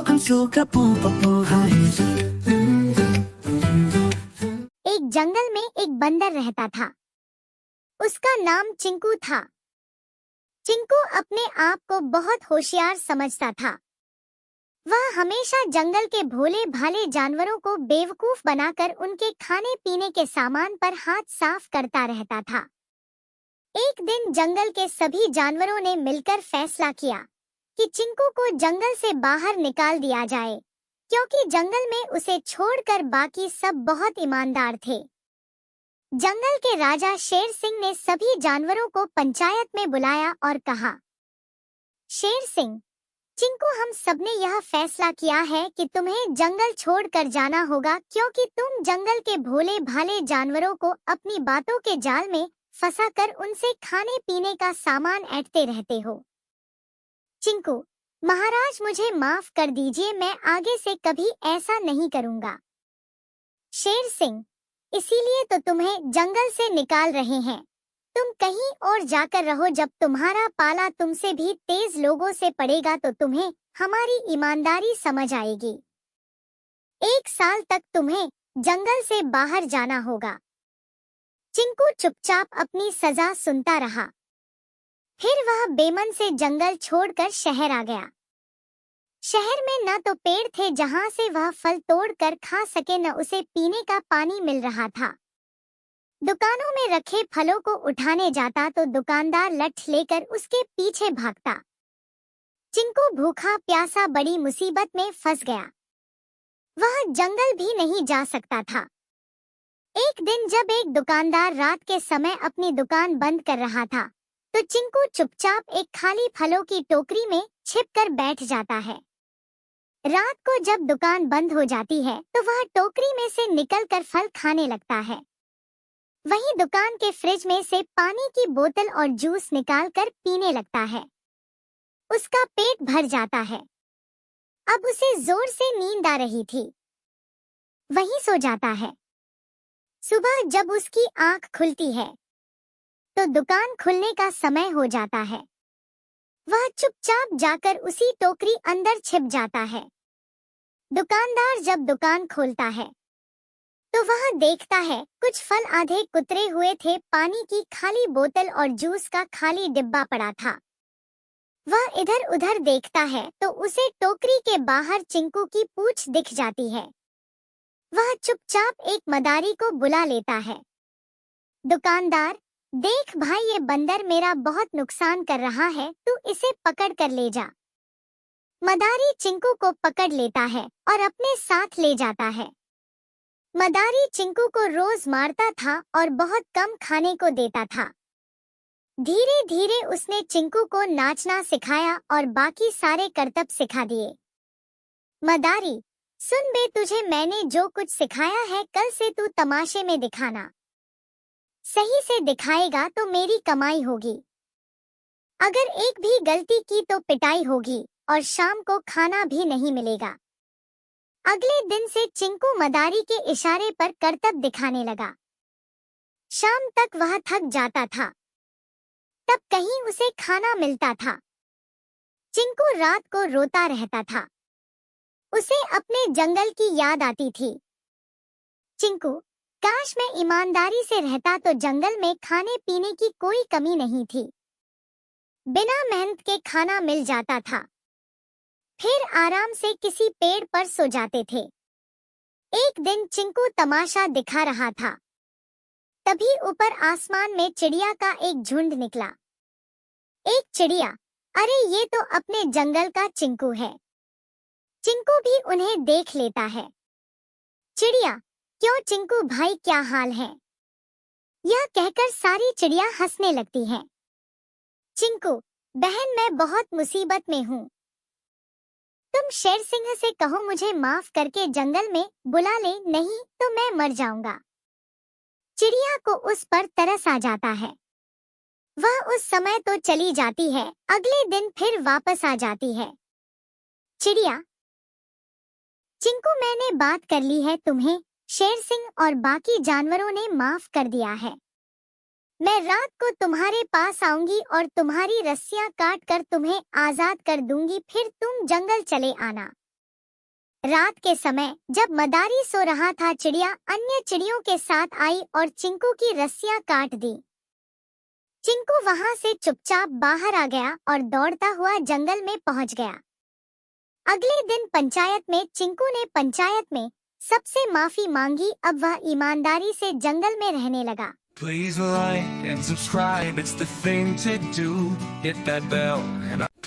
Welcome to Kapoor Heights। एक जंगल में एक बंदर रहता था। उसका नाम चिंकू था। चिंकू अपने आप को बहुत होशियार समझता था। वह हमेशा जंगल के भोले भाले जानवरों को बेवकूफ बनाकर उनके खाने पीने के सामान पर हाथ साफ करता रहता था। एक दिन जंगल के सभी जानवरों ने मिलकर फैसला किया कि चिंकू को जंगल से बाहर निकाल दिया जाए, क्योंकि जंगल में उसे छोड़कर बाकी सब बहुत ईमानदार थे। जंगल के राजा शेर सिंह ने सभी जानवरों को पंचायत में बुलाया और कहा, शेर सिंह, चिंकू, हम सबने यह फैसला किया है कि तुम्हें जंगल छोड़कर जाना होगा, क्योंकि तुम जंगल के भोले भाले जानवरों को अपनी बातों के जाल में फंसाकर उनसे खाने पीने का सामान ऐंठते रहते हो। चिंकू, महाराज, मुझे माफ कर दीजिए, मैं आगे से कभी ऐसा नहीं करूंगा। शेर सिंह, इसीलिए तो तुम्हें जंगल से निकाल रहे हैं। तुम कहीं और जाकर रहो। जब तुम्हारा पाला तुमसे भी तेज लोगों से पड़ेगा तो तुम्हें हमारी ईमानदारी समझ आएगी। 1 साल तक तुम्हें जंगल से बाहर जाना होगा। चिंकू चुपचाप अपनी सजा सुनता रहा। फिर वह बेमन से जंगल छोड़कर शहर आ गया। शहर में न तो पेड़ थे जहां से वह फल तोड़कर खा सके, न उसे पीने का पानी मिल रहा था। दुकानों में रखे फलों को उठाने जाता तो दुकानदार लठ लेकर उसके पीछे भागता। चिंकू भूखा प्यासा बड़ी मुसीबत में फंस गया। वह जंगल भी नहीं जा सकता था। एक दिन जब एक दुकानदार रात के समय अपनी दुकान बंद कर रहा था, तो चिंकू चुपचाप एक खाली फलों की टोकरी में छिपकर बैठ जाता है। रात को जब दुकान बंद हो जाती है तो वह टोकरी में से निकलकर फल खाने लगता है। वहीं दुकान के फ्रिज में से पानी की बोतल और जूस निकालकर पीने लगता है। उसका पेट भर जाता है। अब उसे जोर से नींद आ रही थी। वहीं सो जाता है। सुबह जब उसकी आंख खुलती है तो दुकान खुलने का समय हो जाता है। वह चुपचाप जाकर उसी टोकरी अंदर छिप जाता है। दुकानदार जब दुकान खोलता है तो वह देखता है कुछ फल आधे कुतरे हुए थे, पानी की खाली बोतल और जूस का खाली डिब्बा पड़ा था। वह इधर उधर देखता है तो उसे टोकरी के बाहर चिंकू की पूंछ दिख जाती है। वह चुपचाप एक मदारी को बुला लेता है। दुकानदार, देख भाई, ये बंदर मेरा बहुत नुकसान कर रहा है, तू इसे पकड़ कर ले जा। मदारी चिंकू को पकड़ लेता है और अपने साथ ले जाता है। मदारी चिंकू को रोज मारता था और बहुत कम खाने को देता था। धीरे धीरे उसने चिंकू को नाचना सिखाया और बाकी सारे करतब सिखा दिए। मदारी, सुन बे, तुझे मैंने जो कुछ सिखाया है, कल से तू तमाशे में दिखाना। सही से दिखाएगा तो मेरी कमाई होगी। अगर एक भी गलती की तो पिटाई होगी और शाम को खाना भी नहीं मिलेगा। अगले दिन से चिंकू मदारी के इशारे पर करतब दिखाने लगा। शाम तक वह थक जाता था। तब कहीं उसे खाना मिलता था। चिंकू रात को रोता रहता था। उसे अपने जंगल की याद आती थी। चिंकू, काश मैं ईमानदारी से रहता तो जंगल में खाने पीने की कोई कमी नहीं थी। बिना मेहनत के खाना मिल जाता था। फिर आराम से किसी पेड़ पर सो जाते थे। एक दिन चिंकू तमाशा दिखा रहा था। तभी ऊपर आसमान में चिड़िया का एक झुंड निकला। एक चिड़िया, अरे ये तो अपने जंगल का चिंकू है। चिंकू भी उन्हें देख लेता है। चिड़िया, क्यों चिंकू भाई, क्या हाल है? यह कहकर सारी चिड़िया हंसने लगती हैं। चिंकू, बहन, मैं बहुत मुसीबत में हूँ। तुम शेर सिंह से कहो मुझे माफ करके जंगल में बुला ले, नहीं तो मैं मर जाऊंगा। चिड़िया को उस पर तरस आ जाता है। वह उस समय तो चली जाती है, अगले दिन फिर वापस आ जाती है। चिड़िया, चिंकू, मैंने बात कर ली है, तुम्हें शेर सिंह और बाकी जानवरों ने माफ कर दिया है। मैं रात को तुम्हारे पास आऊंगी और तुम्हारी रस्सियां काट कर तुम्हें आजाद कर दूंगी, फिर तुम जंगल चले आना। रात के समय जब मदारी सो रहा था, चिड़िया अन्य चिड़ियों के साथ आई और चिंकू की रस्सियां काट दी। चिंकू वहां से चुपचाप बाहर आ गया और दौड़ता हुआ जंगल में पहुंच गया। अगले दिन पंचायत में चिंकू ने पंचायत में सबसे माफी मांगी। अब वह ईमानदारी से जंगल में रहने लगा। Please like and subscribe, it's the thing to do. Hit that bell and